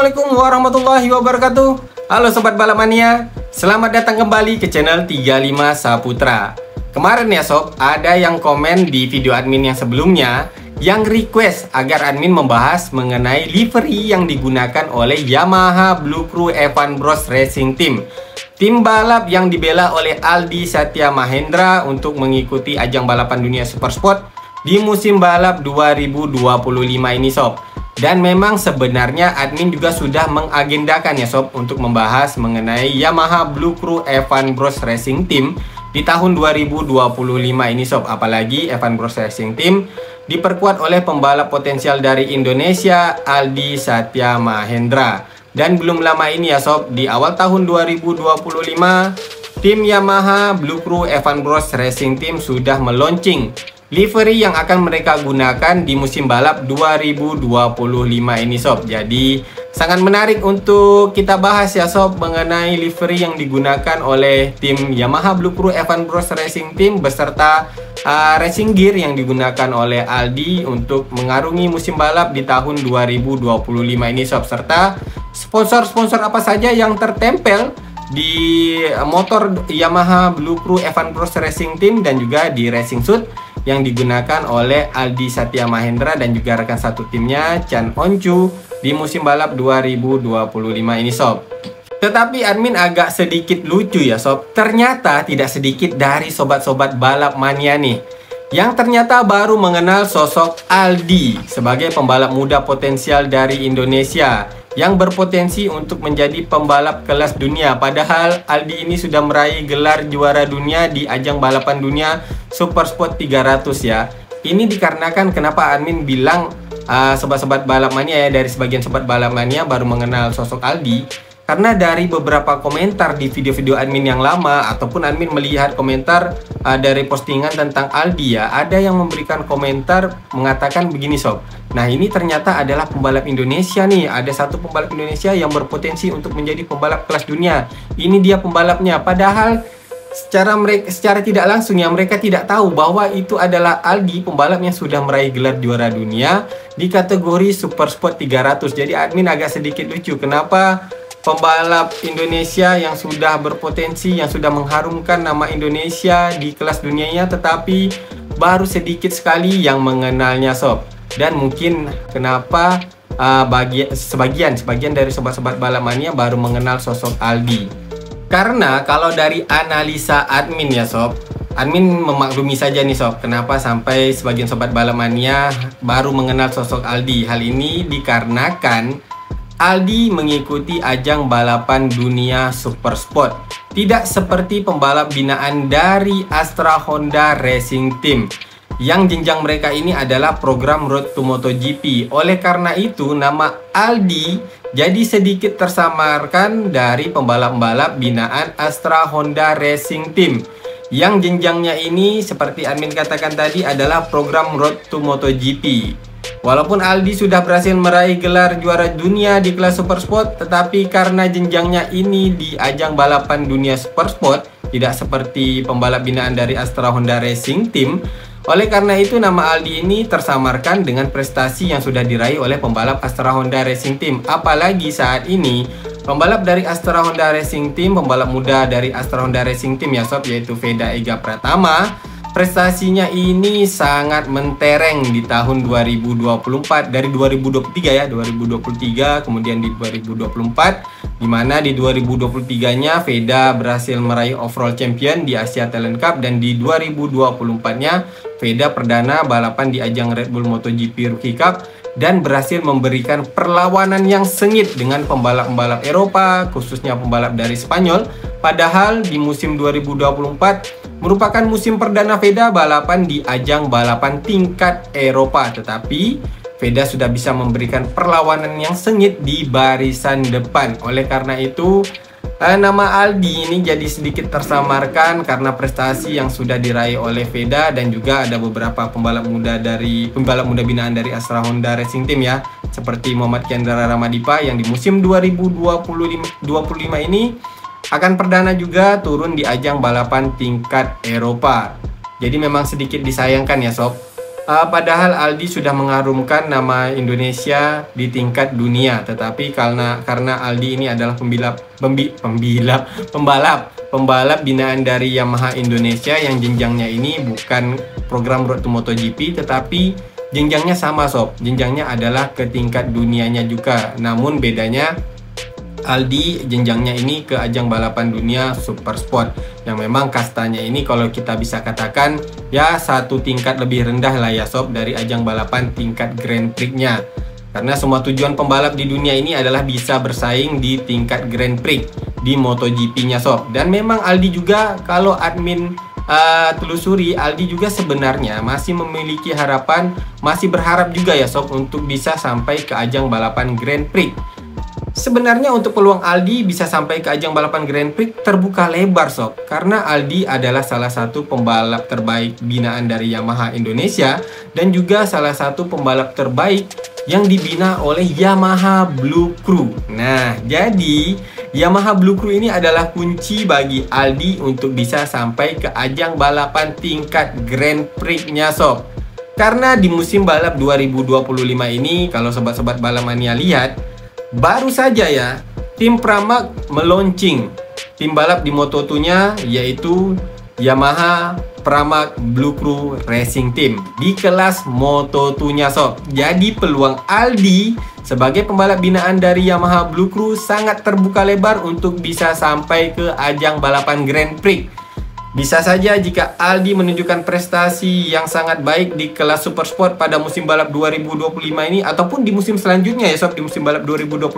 Assalamualaikum warahmatullahi wabarakatuh. Halo Sobat Balap Mania, selamat datang kembali ke channel 35 Saputra. Kemarin ya sob, ada yang komen di video admin yang sebelumnya yang request agar admin membahas mengenai livery yang digunakan oleh Yamaha Blue Crew Evan Bros Racing Team. Tim balap yang dibela oleh Aldi Satya Mahendra untuk mengikuti ajang balapan dunia Supersport di musim balap 2025 ini sob. Dan memang sebenarnya admin juga sudah mengagendakan ya sob untuk membahas mengenai Yamaha Blue Crew Evan Bros Racing Team di tahun 2025 ini sob. Apalagi Evan Bros Racing Team diperkuat oleh pembalap potensial dari Indonesia, Aldi Satya Mahendra. Dan belum lama ini ya sob, di awal tahun 2025 tim Yamaha Blue Crew Evan Bros Racing Team sudah meluncing livery yang akan mereka gunakan di musim balap 2025 ini sob. Jadi sangat menarik untuk kita bahas ya sob mengenai livery yang digunakan oleh tim Yamaha Blue Crew Evan Bros Racing Team beserta racing gear yang digunakan oleh Aldi untuk mengarungi musim balap di tahun 2025 ini sob, serta sponsor-sponsor apa saja yang tertempel di motor Yamaha Blue Crew Evan Bros Racing Team dan juga di racing suit yang digunakan oleh Aldi Satya Mahendra dan juga rekan satu timnya Chan Oncu di musim balap 2025 ini sob. Tetapi admin agak sedikit lucu ya sob, ternyata tidak sedikit dari sobat-sobat balap mania nih yang ternyata baru mengenal sosok Aldi sebagai pembalap muda potensial dari Indonesia yang berpotensi untuk menjadi pembalap kelas dunia. Padahal Aldi ini sudah meraih gelar juara dunia di ajang balapan dunia Supersport 300 ya. Ini dikarenakan kenapa admin bilang sobat-sobat balap mania ya, dari sebagian sobat balap mania baru mengenal sosok Aldi, karena dari beberapa komentar di video-video admin yang lama ataupun admin melihat komentar dari postingan tentang Aldi ya, ada yang memberikan komentar mengatakan begini sob. Nah ini ternyata adalah pembalap Indonesia nih, ada satu pembalap Indonesia yang berpotensi untuk menjadi pembalap kelas dunia. Ini dia pembalapnya, padahal secara tidak langsung ya mereka tidak tahu bahwa itu adalah Aldi, pembalap yang sudah meraih gelar juara dunia di kategori Supersport 300. Jadi admin agak sedikit lucu, kenapa pembalap Indonesia yang sudah berpotensi, yang sudah mengharumkan nama Indonesia di kelas dunianya, tetapi baru sedikit sekali yang mengenalnya sob. Dan mungkin kenapa sebagian dari sobat-sobat balap mania baru mengenal sosok Aldi. Karena kalau dari analisa admin ya sob, admin memaklumi saja nih sob, kenapa sampai sebagian sobat balap mania baru mengenal sosok Aldi. Hal ini dikarenakan Aldi mengikuti ajang balapan dunia Supersport, tidak seperti pembalap binaan dari Astra Honda Racing Team yang jenjang mereka ini adalah program Road to MotoGP. Oleh karena itu nama Aldi jadi sedikit tersamarkan dari pembalap-pembalap binaan Astra Honda Racing Team yang jenjangnya ini seperti admin katakan tadi adalah program Road to MotoGP. Walaupun Aldi sudah berhasil meraih gelar juara dunia di kelas Supersport, tetapi karena jenjangnya ini di ajang balapan dunia Supersport, tidak seperti pembalap binaan dari Astra Honda Racing Team. Oleh karena itu nama Aldi ini tersamarkan dengan prestasi yang sudah diraih oleh pembalap Astra Honda Racing Team. Apalagi saat ini pembalap dari Astra Honda Racing Team, pembalap muda dari Astra Honda Racing Team ya sob, yaitu Veda Ega Pratama, prestasinya ini sangat mentereng di tahun 2024, dari 2023 ya, 2023 kemudian di 2024, dimana di 2023-nya Veda berhasil meraih overall champion di Asia Talent Cup, dan di 2024-nya Veda perdana balapan di ajang Red Bull MotoGP Rookie Cup dan berhasil memberikan perlawanan yang sengit dengan pembalap-pembalap Eropa, khususnya pembalap dari Spanyol. Padahal di musim 2024 merupakan musim perdana Veda balapan di ajang balapan tingkat Eropa, tetapi Veda sudah bisa memberikan perlawanan yang sengit di barisan depan. Oleh karena itu nama Aldi ini jadi sedikit tersamarkan karena prestasi yang sudah diraih oleh Veda, dan juga ada beberapa pembalap muda binaan dari Astra Honda Racing Team ya, seperti Muhammad Kiandra Ramadipa yang di musim 2025 ini akan perdana juga turun di ajang balapan tingkat Eropa. Jadi memang sedikit disayangkan ya sob, Padahal Aldi sudah mengharumkan nama Indonesia di tingkat dunia, tetapi karena Aldi ini adalah pembalap binaan dari Yamaha Indonesia yang jenjangnya ini bukan program Road to MotoGP, tetapi jenjangnya sama sob, jenjangnya adalah ke tingkat dunianya juga. Namun bedanya Aldi jenjangnya ini ke ajang balapan dunia Super Sport, yang memang kastanya ini kalau kita bisa katakan ya satu tingkat lebih rendah lah ya sob dari ajang balapan tingkat Grand Prix-nya. Karena semua tujuan pembalap di dunia ini adalah bisa bersaing di tingkat Grand Prix di MotoGP-nya sob. Dan memang Aldi juga kalau admin telusuri, Aldi juga sebenarnya masih memiliki harapan, masih berharap juga ya sob untuk bisa sampai ke ajang balapan Grand Prix. Sebenarnya untuk peluang Aldi bisa sampai ke ajang balapan Grand Prix terbuka lebar sob, karena Aldi adalah salah satu pembalap terbaik binaan dari Yamaha Indonesia dan juga salah satu pembalap terbaik yang dibina oleh Yamaha Blue Crew. Nah, jadi Yamaha Blue Crew ini adalah kunci bagi Aldi untuk bisa sampai ke ajang balapan tingkat Grand Prix-nya sob. Karena di musim balap 2025 ini, kalau sobat-sobat Balamania lihat, baru saja ya, tim Pramac meluncing tim balap di Moto2-nya, yaitu Yamaha Pramac Blue Crew Racing Team di kelas Moto2-nya sob. Jadi peluang Aldi sebagai pembalap binaan dari Yamaha Blue Crew sangat terbuka lebar untuk bisa sampai ke ajang balapan Grand Prix. Bisa saja jika Aldi menunjukkan prestasi yang sangat baik di kelas Super Sport pada musim balap 2025 ini, ataupun di musim selanjutnya ya sob, di musim balap 2026,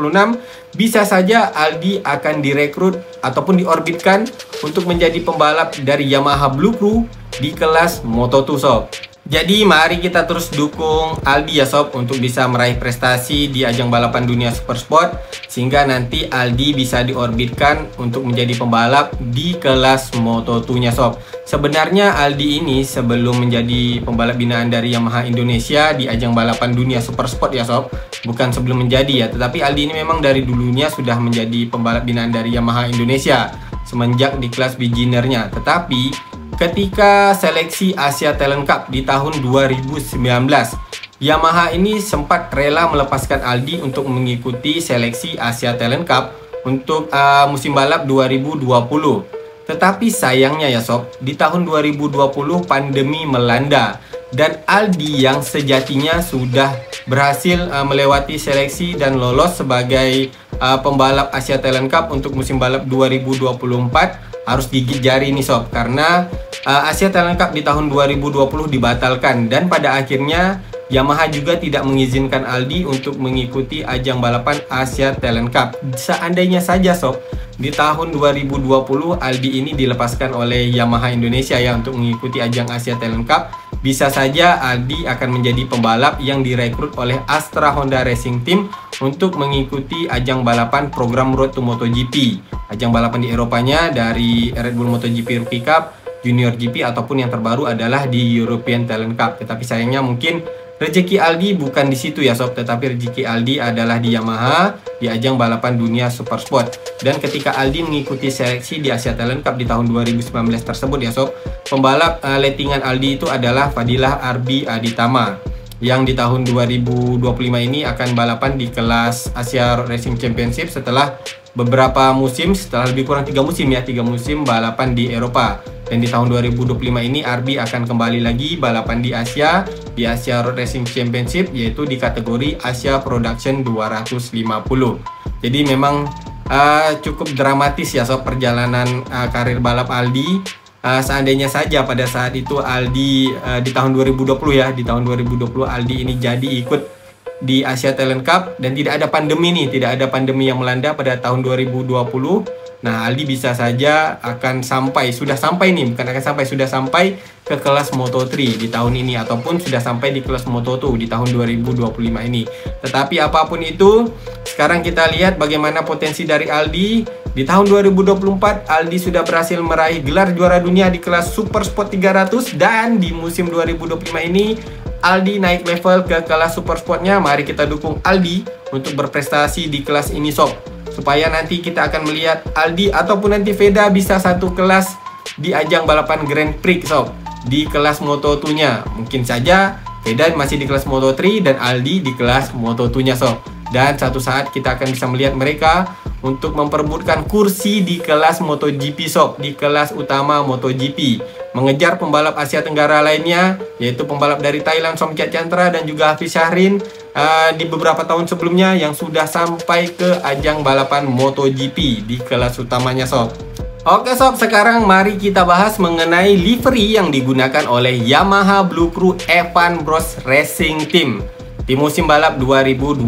bisa saja Aldi akan direkrut ataupun diorbitkan untuk menjadi pembalap dari Yamaha Blue Crew di kelas Moto2 sob. Jadi mari kita terus dukung Aldi ya sob untuk bisa meraih prestasi di ajang balapan dunia Super Sport, sehingga nanti Aldi bisa diorbitkan untuk menjadi pembalap di kelas Moto2-nya sob. Sebenarnya Aldi ini sebelum menjadi pembalap binaan dari Yamaha Indonesia di ajang balapan dunia Super Sport ya sob, bukan sebelum menjadi ya, tetapi Aldi ini memang dari dulunya sudah menjadi pembalap binaan dari Yamaha Indonesia semenjak di kelas beginnernya. Tetapi ketika seleksi Asia Talent Cup di tahun 2019, Yamaha ini sempat rela melepaskan Aldi untuk mengikuti seleksi Asia Talent Cup untuk musim balap 2020. Tetapi sayangnya ya sob, di tahun 2020 pandemi melanda dan Aldi yang sejatinya sudah berhasil melewati seleksi dan lolos sebagai pembalap Asia Talent Cup untuk musim balap 2024 harus gigit jari nih sob, karena Asia Talent Cup di tahun 2020 dibatalkan dan pada akhirnya Yamaha juga tidak mengizinkan Aldi untuk mengikuti ajang balapan Asia Talent Cup. Seandainya saja sob, di tahun 2020 Aldi ini dilepaskan oleh Yamaha Indonesia ya untuk mengikuti ajang Asia Talent Cup, bisa saja Aldi akan menjadi pembalap yang direkrut oleh Astra Honda Racing Team untuk mengikuti ajang balapan program Road to MotoGP. Ajang balapan di Eropanya dari Red Bull MotoGP Rookie Cup, Junior GP, ataupun yang terbaru adalah di European Talent Cup. Tetapi sayangnya mungkin rezeki Aldi bukan di situ ya sob, tetapi rezeki Aldi adalah di Yamaha di ajang balapan dunia Super Sport. Dan ketika Aldi mengikuti seleksi di Asia Talent Cup di tahun 2019 tersebut ya sob, pembalap lettingan Aldi itu adalah Fadilah Arbi Aditama, yang di tahun 2025 ini akan balapan di kelas Asia Racing Championship setelah beberapa musim, setelah lebih kurang 3 musim balapan di Eropa. Dan di tahun 2025 ini Arbi akan kembali lagi balapan di Asia Road Racing Championship, yaitu di kategori Asia Production 250. Jadi memang cukup dramatis ya sob perjalanan karir balap Aldi. Seandainya saja pada saat itu Aldi di tahun 2020 ya, di tahun 2020 Aldi ini jadi ikut di Asia Talent Cup dan tidak ada pandemi nih, tidak ada pandemi yang melanda pada tahun 2020. Nah, Aldi bisa saja akan sampai, sudah sampai nih, bukan akan sampai, sudah sampai ke kelas Moto3 di tahun ini, ataupun sudah sampai di kelas Moto2 di tahun 2025 ini. Tetapi apapun itu, sekarang kita lihat bagaimana potensi dari Aldi. Di tahun 2024, Aldi sudah berhasil meraih gelar juara dunia di kelas Super Sport 300, dan di musim 2025 ini Aldi naik level ke kelas Super Sportnya. Mari kita dukung Aldi untuk berprestasi di kelas ini sob, supaya nanti kita akan melihat Aldi ataupun nanti Veda bisa satu kelas di ajang balapan Grand Prix sob, di kelas Moto2-nya. Mungkin saja Vedan masih di kelas Moto3 dan Aldi di kelas Moto2-nya sob. Dan satu saat kita akan bisa melihat mereka untuk memperebutkan kursi di kelas MotoGP sob, di kelas utama MotoGP, mengejar pembalap Asia Tenggara lainnya, yaitu pembalap dari Thailand Somkiat Chantra dan juga Hafiz Syahrin di beberapa tahun sebelumnya yang sudah sampai ke ajang balapan MotoGP di kelas utamanya sob. Oke sob, sekarang mari kita bahas mengenai livery yang digunakan oleh Yamaha Blue Crew Evan Bros Racing Team di musim balap 2025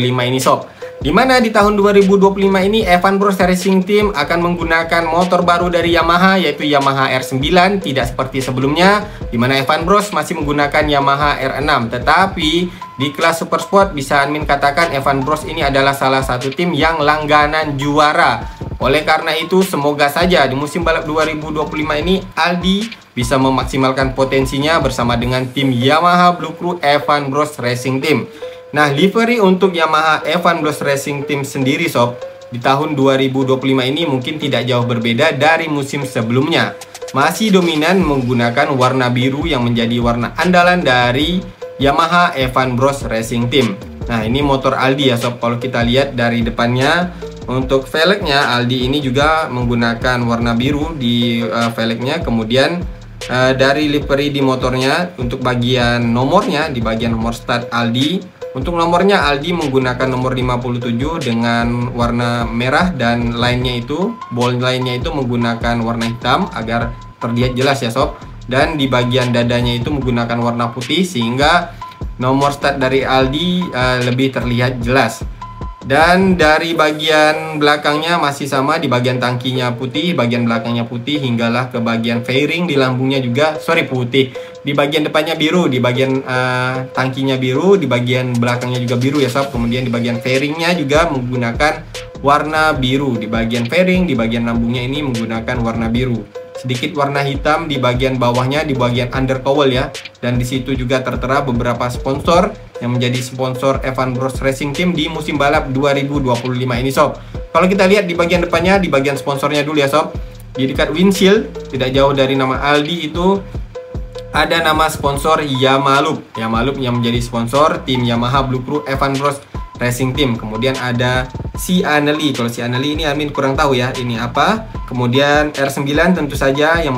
ini sob. Dimana di tahun 2025 ini Evan Bros Racing Team akan menggunakan motor baru dari Yamaha, yaitu Yamaha R9, tidak seperti sebelumnya dimana Evan Bros masih menggunakan Yamaha R6. Tetapi di kelas Super Sport bisa admin katakan Evan Bros ini adalah salah satu tim yang langganan juara. Oleh karena itu semoga saja di musim balap 2025 ini Aldi bisa memaksimalkan potensinya bersama dengan tim Yamaha Blue Crew Evan Bros Racing Team. Nah, livery untuk Yamaha Evan Bros Racing Team sendiri sob, di tahun 2025 ini mungkin tidak jauh berbeda dari musim sebelumnya. Masih dominan menggunakan warna biru yang menjadi warna andalan dari Yamaha Evan Bros Racing Team. Nah, ini motor Aldi ya sob. Kalau kita lihat dari depannya, untuk velgnya Aldi ini juga menggunakan warna biru di velgnya. Kemudian dari livery di motornya, untuk bagian nomornya, di bagian nomor start Aldi, untuk nomornya Aldi menggunakan nomor 57 dengan warna merah, dan lainnya itu, bold lainnya itu menggunakan warna hitam agar terlihat jelas ya sob. Dan di bagian dadanya itu menggunakan warna putih sehingga nomor start dari Aldi lebih terlihat jelas. Dan dari bagian belakangnya masih sama, di bagian tangkinya putih, bagian belakangnya putih, hinggalah ke bagian fairing di lambungnya juga, putih. Di bagian depannya biru, di bagian tangkinya biru, di bagian belakangnya juga biru ya sob. Kemudian di bagian fairingnya juga menggunakan warna biru, di bagian fairing, di bagian lambungnya ini menggunakan warna biru. Sedikit warna hitam di bagian bawahnya, di bagian undercowl ya. Dan di situ juga tertera beberapa sponsor yang menjadi sponsor Evan Bros Racing Team di musim balap 2025 ini sob. Kalau kita lihat di bagian depannya, di bagian sponsornya dulu ya sob, di dekat windshield tidak jauh dari nama Aldi itu ada nama sponsor Yamalup. Yamalup yang menjadi sponsor tim Yamaha Blue Crew Evan Bros Racing Team. Kemudian ada si Aneli. Kalau si Aneli ini Amin kurang tahu ya ini apa. Kemudian R9 tentu saja yang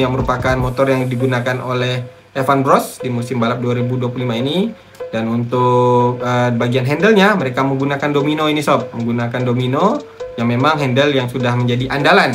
merupakan motor yang digunakan oleh Evan Bros di musim balap 2025 ini. Dan untuk bagian handle-nya mereka menggunakan domino ini sob, menggunakan domino yang memang handle yang sudah menjadi andalan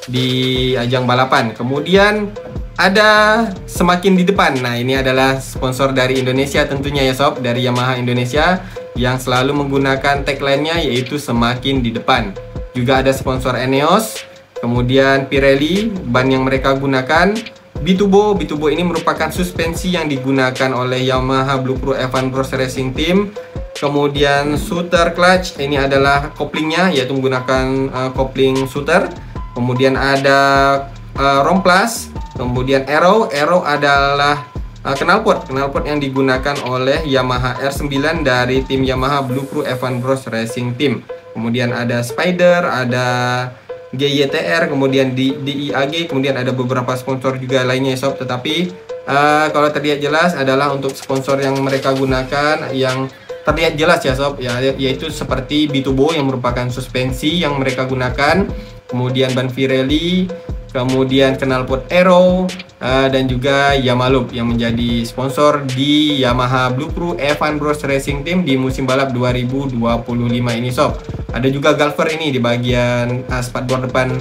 di ajang balapan. Kemudian ada semakin di depan. Nah, ini adalah sponsor dari Indonesia tentunya ya sob, dari Yamaha Indonesia yang selalu menggunakan tagline-nya yaitu semakin di depan. Juga ada sponsor Eneos, kemudian Pirelli, ban yang mereka gunakan. Bitubo ini merupakan suspensi yang digunakan oleh Yamaha Blue Crew Evan Bros Racing Team. Kemudian shooter clutch, ini adalah koplingnya yaitu menggunakan kopling shooter. Kemudian ada Romplas, kemudian Aero adalah knalpot yang digunakan oleh Yamaha R9 dari tim Yamaha Blue Crew Evan Bros Racing Team. Kemudian ada Spider, ada GYTR, kemudian DIAG, kemudian ada beberapa sponsor juga lainnya sob. Tetapi kalau terlihat jelas adalah untuk sponsor yang mereka gunakan yang terlihat jelas ya sob ya, yaitu seperti Bitubo yang merupakan suspensi yang mereka gunakan, kemudian ban Pirelli, kemudian knalpot Aero, dan juga Yamalup yang menjadi sponsor di Yamaha Blue Crew Evan Bros Racing Team di musim balap 2025 ini sob. Ada juga Galfer ini di bagian spakbor depan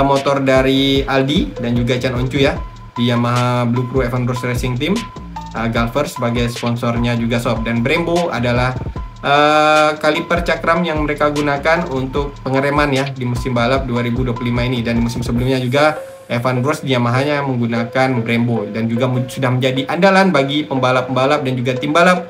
motor dari Aldi dan juga Chan Oncu ya di Yamaha Blue Crew Evan Bros Racing Team. Galfer sebagai sponsornya juga sob. Dan Brembo adalah kaliper cakram yang mereka gunakan untuk pengereman ya di musim balap 2025 ini. Dan di musim sebelumnya juga Evan Bros di Yamaha-nya menggunakan Brembo dan juga sudah menjadi andalan bagi pembalap-pembalap dan juga tim balap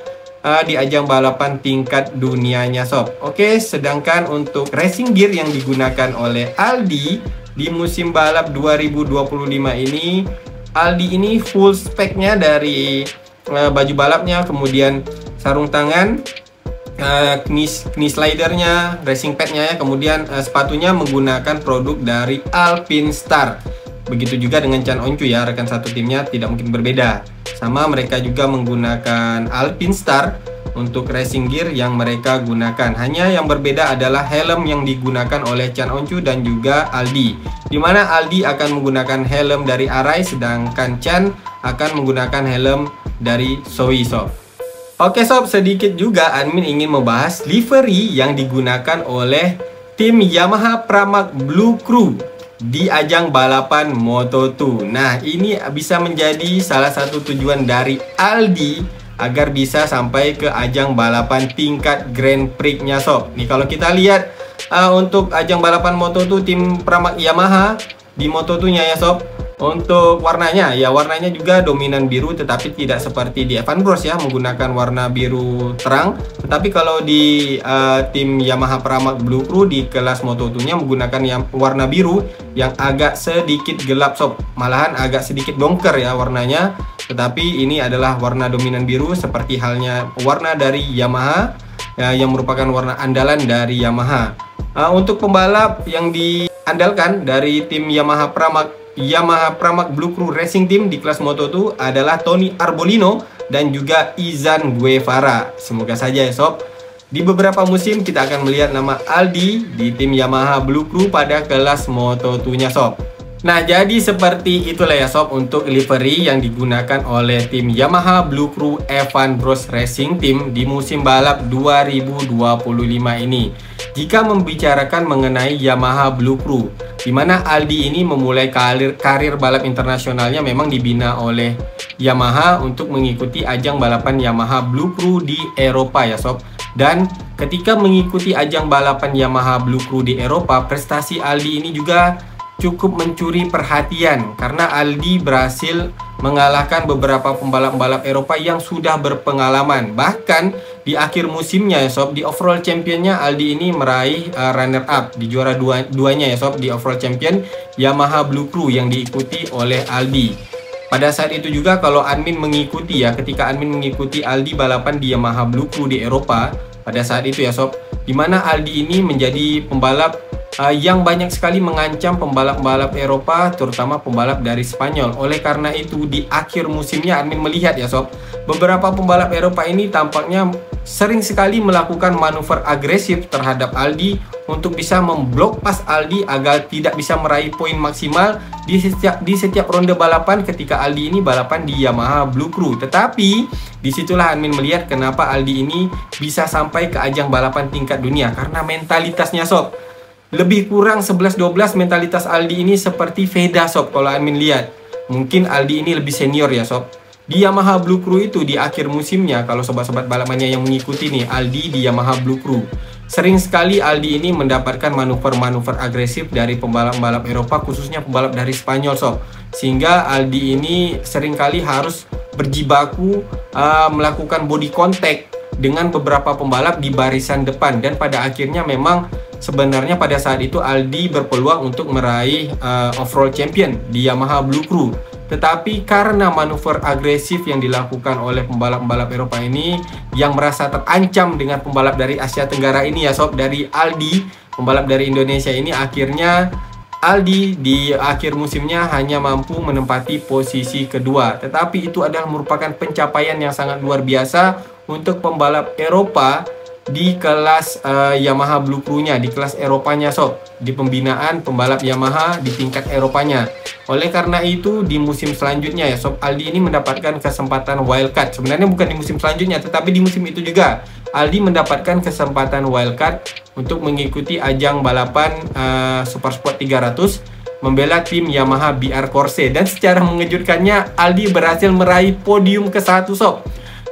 di ajang balapan tingkat dunianya sob. Oke, sedangkan untuk racing gear yang digunakan oleh Aldi di musim balap 2025 ini, Aldi ini full speknya dari baju balapnya, kemudian sarung tangan, knee slidernya, racing padnya ya, kemudian sepatunya menggunakan produk dari Alpine Star. Begitu juga dengan Chan Oncu ya, rekan satu timnya tidak mungkin berbeda. Sama mereka juga menggunakan Alpinstar untuk racing gear yang mereka gunakan. Hanya yang berbeda adalah helm yang digunakan oleh Chan Onchu dan juga Aldi. Dimana Aldi akan menggunakan helm dari Arai, sedangkan Chan akan menggunakan helm dari Zoe Sob. Oke sob, sedikit juga admin ingin membahas livery yang digunakan oleh tim Yamaha Pramac Blue Crew di ajang balapan Moto2. Nah, ini bisa menjadi salah satu tujuan dari Aldi agar bisa sampai ke ajang balapan tingkat Grand Prix-nya sob. Nih kalau kita lihat untuk ajang balapan Moto2 tim Pramac Yamaha di Moto2-nya ya sob. Untuk warnanya, ya warnanya juga dominan biru, tetapi tidak seperti di Evan Bros ya, menggunakan warna biru terang. Tetapi kalau di tim Yamaha Pramac Blue Crew di kelas Moto2-nya menggunakan yang warna biru yang agak sedikit gelap sob, malahan agak sedikit dongker ya warnanya. Tetapi ini adalah warna dominan biru seperti halnya warna dari Yamaha ya, yang merupakan warna andalan dari Yamaha. Untuk pembalap yang diandalkan dari tim Yamaha Pramac Blue Crew Racing Team di kelas Moto2 adalah Tony Arbolino dan juga Izan Guevara. Semoga saja ya sob, di beberapa musim kita akan melihat nama Aldi di tim Yamaha Blue Crew pada kelas Moto2-nya sob. Nah, jadi seperti itulah ya sob untuk livery yang digunakan oleh tim Yamaha Blue Crew Evan Bros Racing Team di musim balap 2025 ini. Jika membicarakan mengenai Yamaha Blue Crew, di mana Aldi ini memulai karir balap internasionalnya memang dibina oleh Yamaha untuk mengikuti ajang balapan Yamaha Blue Crew di Eropa ya sob. Dan ketika mengikuti ajang balapan Yamaha Blue Crew di Eropa, prestasi Aldi ini juga cukup mencuri perhatian karena Aldi berhasil mengalahkan beberapa pembalap-pembalap Eropa yang sudah berpengalaman. Bahkan di akhir musimnya ya sob, di overall championnya Aldi ini meraih runner up di juara duanya ya sob, di overall champion Yamaha Blue Crew yang diikuti oleh Aldi. Pada saat itu juga kalau admin mengikuti ya, ketika admin mengikuti Aldi balapan di Yamaha Blue Crew di Eropa pada saat itu ya sob, dimana Aldi ini menjadi pembalap yang banyak sekali mengancam pembalap-pembalap Eropa, terutama pembalap dari Spanyol. Oleh karena itu di akhir musimnya admin melihat ya sob, beberapa pembalap Eropa ini tampaknya sering sekali melakukan manuver agresif terhadap Aldi untuk bisa memblok pas Aldi agar tidak bisa meraih poin maksimal di setiap ronde balapan ketika Aldi ini balapan di Yamaha Blue Crew. Tetapi disitulah admin melihat kenapa Aldi ini bisa sampai ke ajang balapan tingkat dunia, karena mentalitasnya sob. Lebih kurang 11-12 mentalitas Aldi ini seperti Veda sob kalau admin lihat. Mungkin Aldi ini lebih senior ya sob. Di Yamaha Blue Crew itu di akhir musimnya, kalau sobat-sobat balapannya yang mengikuti nih Aldi di Yamaha Blue Crew, sering sekali Aldi ini mendapatkan manuver-manuver agresif dari pembalap-pembalap Eropa, khususnya pembalap dari Spanyol sob. Sehingga Aldi ini seringkali harus berjibaku melakukan body contact dengan beberapa pembalap di barisan depan. Dan pada akhirnya memang sebenarnya pada saat itu Aldi berpeluang untuk meraih overall champion di Yamaha Blue Crew. Tetapi karena manuver agresif yang dilakukan oleh pembalap-pembalap Eropa ini yang merasa terancam dengan pembalap dari Asia Tenggara ini ya sob, dari Aldi, pembalap dari Indonesia ini, akhirnya Aldi di akhir musimnya hanya mampu menempati posisi kedua. Tetapi itu adalah merupakan pencapaian yang sangat luar biasa untuk pembalap Eropa di kelas Yamaha Blue Crew-nya, di kelas Eropanya sob, di pembinaan pembalap Yamaha di tingkat Eropanya. Oleh karena itu di musim selanjutnya ya sob, Aldi ini mendapatkan kesempatan wildcard. Sebenarnya bukan di musim selanjutnya, tetapi di musim itu juga Aldi mendapatkan kesempatan wildcard untuk mengikuti ajang balapan Supersport 300 membela tim Yamaha BR Corse. Dan secara mengejutkannya Aldi berhasil meraih podium ke-1 sob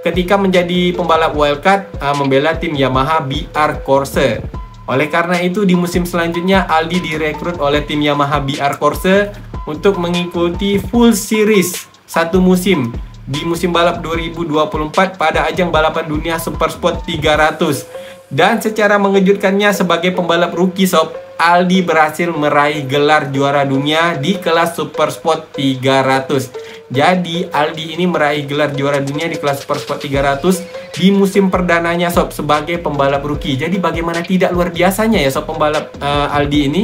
ketika menjadi pembalap wildcard membela tim Yamaha BR Corse. Oleh karena itu di musim selanjutnya Aldi direkrut oleh tim Yamaha BR Corse untuk mengikuti full series satu musim di musim balap 2024 pada ajang balapan dunia Supersport 300. Dan secara mengejutkannya sebagai pembalap rookie sob, Aldi berhasil meraih gelar juara dunia di kelas Supersport 300. Jadi Aldi ini meraih gelar juara dunia di kelas Supersport 300 di musim perdananya sob sebagai pembalap rookie. Jadi bagaimana tidak luar biasanya ya sob pembalap Aldi ini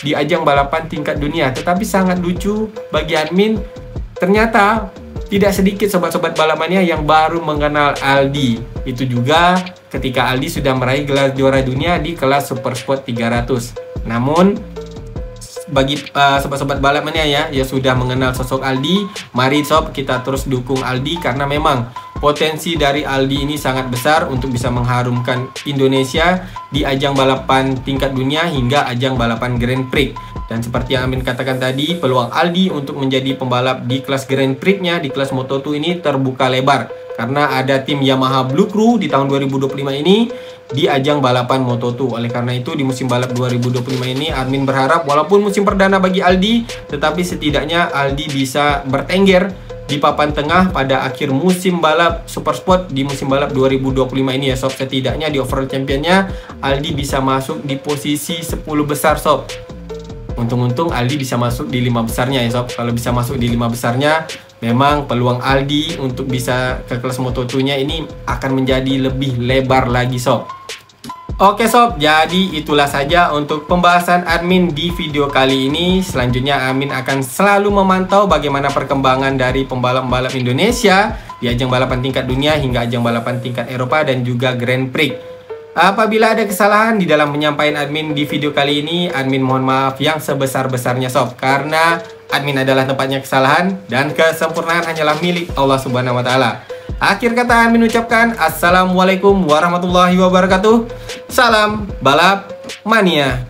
di ajang balapan tingkat dunia. Tetapi sangat lucu bagi admin, ternyata Tidak sedikit sobat-sobat balap mania yang baru mengenal Aldi. Itu juga ketika Aldi sudah meraih gelar juara dunia di kelas Super Sport 300. Namun bagi sobat-sobat balap mania ya yang sudah mengenal sosok Aldi, mari sob kita terus dukung Aldi karena memang potensi dari Aldi ini sangat besar untuk bisa mengharumkan Indonesia di ajang balapan tingkat dunia hingga ajang balapan Grand Prix. Dan seperti yang Amin katakan tadi, peluang Aldi untuk menjadi pembalap di kelas Grand Prix-nya di kelas Moto2 ini terbuka lebar karena ada tim Yamaha Blue Crew di tahun 2025 ini di ajang balapan Moto2. Oleh karena itu di musim balap 2025 ini Armin berharap walaupun musim perdana bagi Aldi, tetapi setidaknya Aldi bisa bertengger di papan tengah pada akhir musim balap Super Sport di musim balap 2025 ini ya sob. Setidaknya di overall championnya Aldi bisa masuk di posisi 10 besar sob. Untung-untung Aldi bisa masuk di 5 besarnya ya sob. Kalau bisa masuk di 5 besarnya, memang peluang Aldi untuk bisa ke kelas Moto2-nya ini akan menjadi lebih lebar lagi sob. Oke sob, jadi itulah saja untuk pembahasan admin di video kali ini. Selanjutnya Amin akan selalu memantau bagaimana perkembangan dari pembalap-pembalap Indonesia di ajang balapan tingkat dunia hingga ajang balapan tingkat Eropa dan juga Grand Prix. Apabila ada kesalahan di dalam penyampaian admin di video kali ini, admin mohon maaf yang sebesar-besarnya sob, karena admin adalah tempatnya kesalahan dan kesempurnaan hanyalah milik Allah Subhanahu wa taala. Akhir kata admin ucapkan assalamualaikum warahmatullahi wabarakatuh. Salam balap mania.